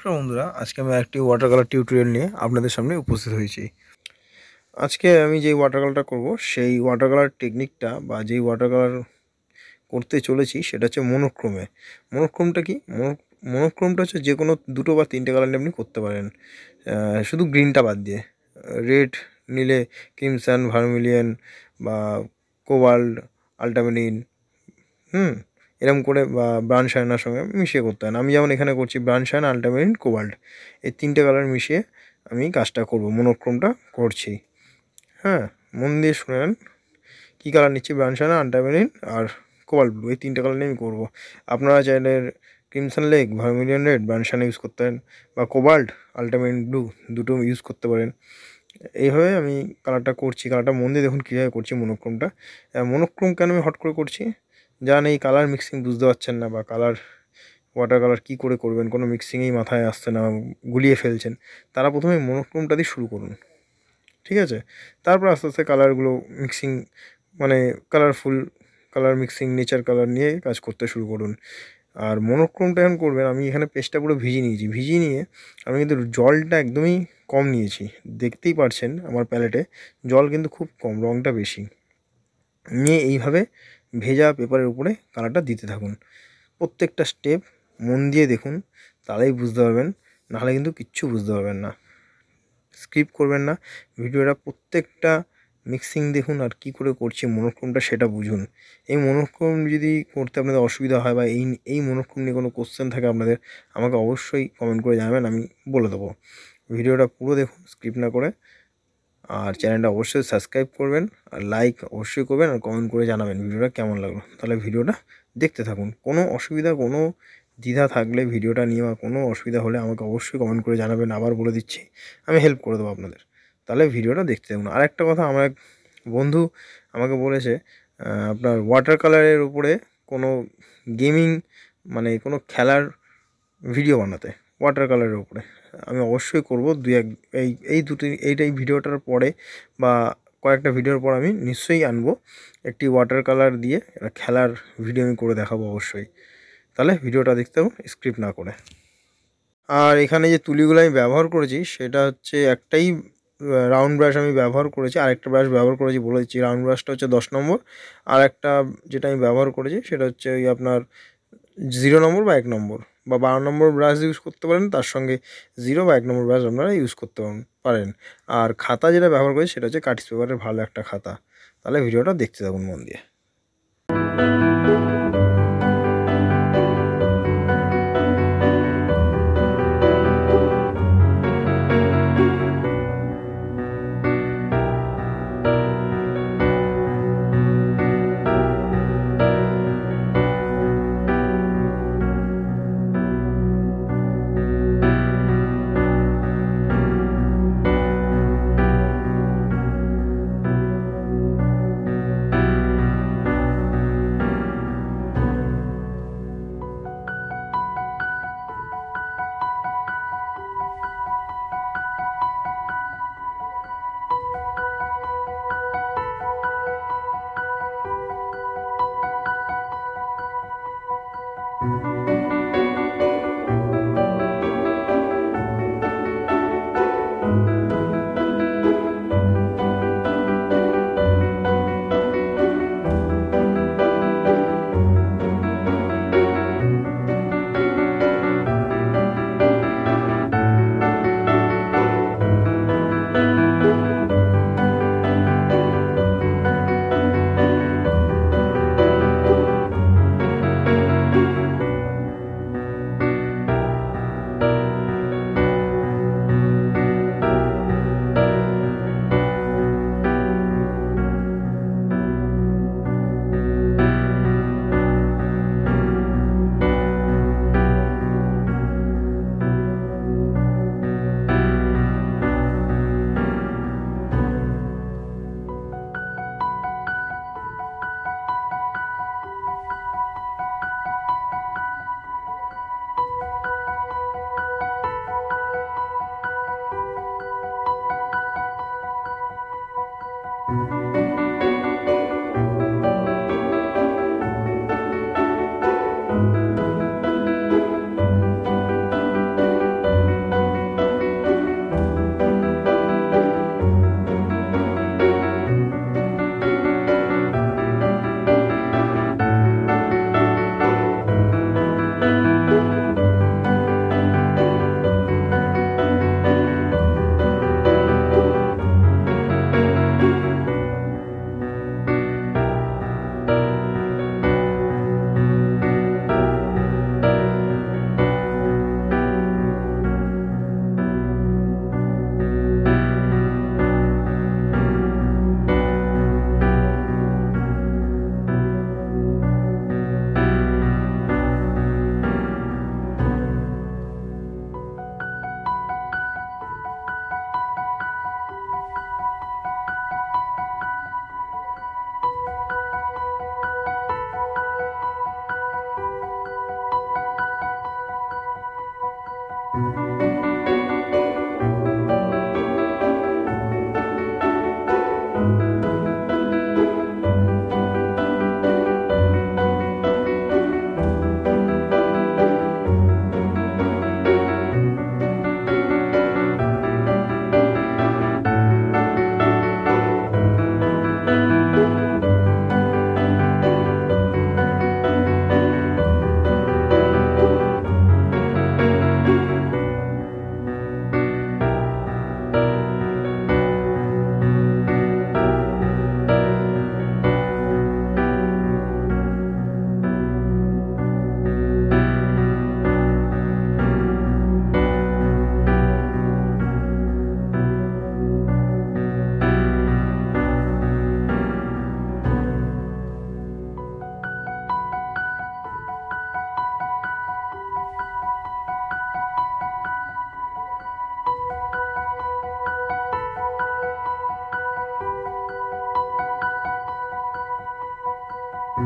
নমস্কার বন্ধুরা, আজকে আমি একটি ওয়াটার কালার টিউটোরিয়াল নিয়ে আপনাদের সামনে উপস্থিত হয়েছি। আজকে আমি যেই ওয়াটার কালারটা করব সেই ওয়াটার কালার টেকনিকটা বা যেই ওয়াটার কালার করতে চলেছি সেটা হচ্ছে মনোক্রোমে। মনোক্রোমটা কি? মনোক্রোমটা হচ্ছে যে কোনো দুটো বা তিনটে কালার নিয়ে আপনি করতে পারেন, শুধু গ্রিনটা বাদ দিয়ে। রেড নিলে ক্রিমসন, ভার্মিলিয়ন বা কোবাল্ট, আল্টামেরিন, এরকম করে বা ব্রাউন শাইনার সঙ্গে মিশিয়ে করতে হয়। আমি যেমন এখানে করছি ব্রাউন শাইন, আল্টামেরিন, কোবাল্ট, এই তিনটে কালার মিশিয়ে আমি কাজটা করব, মনোক্রোমটা করছি। মন দিয়ে শুনে নেন কী কালার নিচ্ছি। ব্রাউন শাইন, আল্টামেরিন আর কোবাল্ট ব্লু, এই তিনটে কালার নিয়ে আমি করবো। আপনারা চাইলে crimson lake, vermilion red, brown shine use করতে পারেন, বা কোবাল্ট, আল্টামেরিন ব্লু দুটো ইউজ করতে পারেন। এইভাবে আমি কালারটা করছি। কালারটা মন দিয়ে দেখুন কীভাবে করছি মনোক্রোমটা। মনোক্রোম কেন আমি হট করে করছি? যারা এই কালার মিক্সিং বুঝতে পারছেন না বা ওয়াটার কালার কী করে করবেন, কোনো মিক্সিংয়েই মাথায় আসছে না, গুলিয়ে ফেলছেন, তারা প্রথমে মনোক্রোমটা দিয়ে শুরু করুন, ঠিক আছে? তারপর আস্তে আস্তে কালারগুলো মিক্সিং, মানে colourful colour mixing, nature colour নিয়ে কাজ করতে শুরু করুন। আর মনোক্রোমটা যখন করবেন, আমি এখানে পেজটা পুরো ভিজিয়ে নিয়ে আমি কিন্তু জলটা একদমই কম নিয়েছি। দেখতেই পারছেন আমার প্যালেটে জল কিন্তু খুব কম, রঙটা বেশি নিয়ে এইভাবে ভেজা পেপারের উপরে কালারটা দিতে থাকুন। প্রত্যেকটা স্টেপ মন দিয়ে দেখুন, তাহলেই বুঝতে পারবেন, নাহলে কিন্তু কিচ্ছু বুঝতে পারবেন না। স্কিপ করবেন না ভিডিওটা, প্রত্যেকটা মিক্সিং দেখুন আর কি করে করছি মনোক্রোমটা সেটা বুঝুন। এই মনোক্রোম যদি করতে আপনাদের অসুবিধা হয় বা এই মনোক্রোম নিয়ে কোনো কোশ্চেন থাকে আপনাদের, আমাকে অবশ্যই কমেন্ট করে জানাবেন, আমি বলে দেবো। ভিডিওটা পুরো দেখুন স্কিপ না করে, আর চ্যানেলটা অবশ্যই সাবস্ক্রাইব করবেন, আর লাইক অবশ্যই করবেন, আর কমেন্ট করে জানাবেন ভিডিওটা কেমন লাগলো। তাহলে ভিডিওটা দেখতে থাকুন। কোনো অসুবিধা, কোনো দ্বিধা থাকলে ভিডিওটা নিয়ে বা কোনো অসুবিধা হলে আমাকে অবশ্যই কমেন্ট করে জানাবেন। আবার বলে দিচ্ছি, আমি হেল্প করে দেবো আপনাদের। তাহলে ভিডিওটা দেখতে থাকুন। আরেকটা কথা, আমার এক বন্ধু আমাকে বলেছে আপনার ওয়াটার কালারের উপরে কোনো গেমিং, মানে কোনো খেলার ভিডিও বানাতে ওয়াটার কালারের উপরে। আমি অবশ্যই করব। এই ভিডিওটার পরে বা কয়েকটা ভিডিওর পর আমি নিশ্চয়ই আনবো একটি ওয়াটার কালার দিয়ে খেলার ভিডিও আমি করে দেখাবো অবশ্যই। তাহলে ভিডিওটা দেখতে হবে স্ক্রিপ্ট না করে। আর এখানে যে তুলিগুলো আমি ব্যবহার করেছি সেটা হচ্ছে একটাই রাউন্ড ব্রাশ আমি ব্যবহার করেছি, আরেকটা ব্রাশ ব্যবহার করেছি বলে দিচ্ছি। রাউন্ড ব্রাশটা হচ্ছে 10 নম্বর, আর একটা যেটা আমি ব্যবহার করেছি সেটা হচ্ছে ওই আপনার 0 নম্বর বা 1 নম্বর বা 12 নম্বর ব্রাশ ইউজ করতে পারেন, তার সঙ্গে 0 বা 1 নম্বর ব্রাশ আপনারা ইউজ করতে পারেন। আর খাতা যেটা ব্যবহার করেছি সেটা হচ্ছে কার্টিজ পেপারের ভালো একটা খাতা। তাহলে ভিডিওটা দেখতে থাকুন মন দিয়ে। পুরো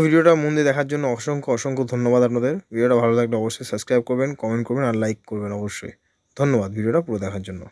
ভিডিওটা মন দিয়ে দেখার জন্য অসংখ্য ধন্যবাদ আপনাদের। ভিডিওটা ভালো লাগলে অবশ্যই সাবস্ক্রাইব করবেন, কমেন্ট করবেন আর লাইক করবেন অবশ্যই। ধন্যবাদ ভিডিওটা পুরো দেখার জন্য।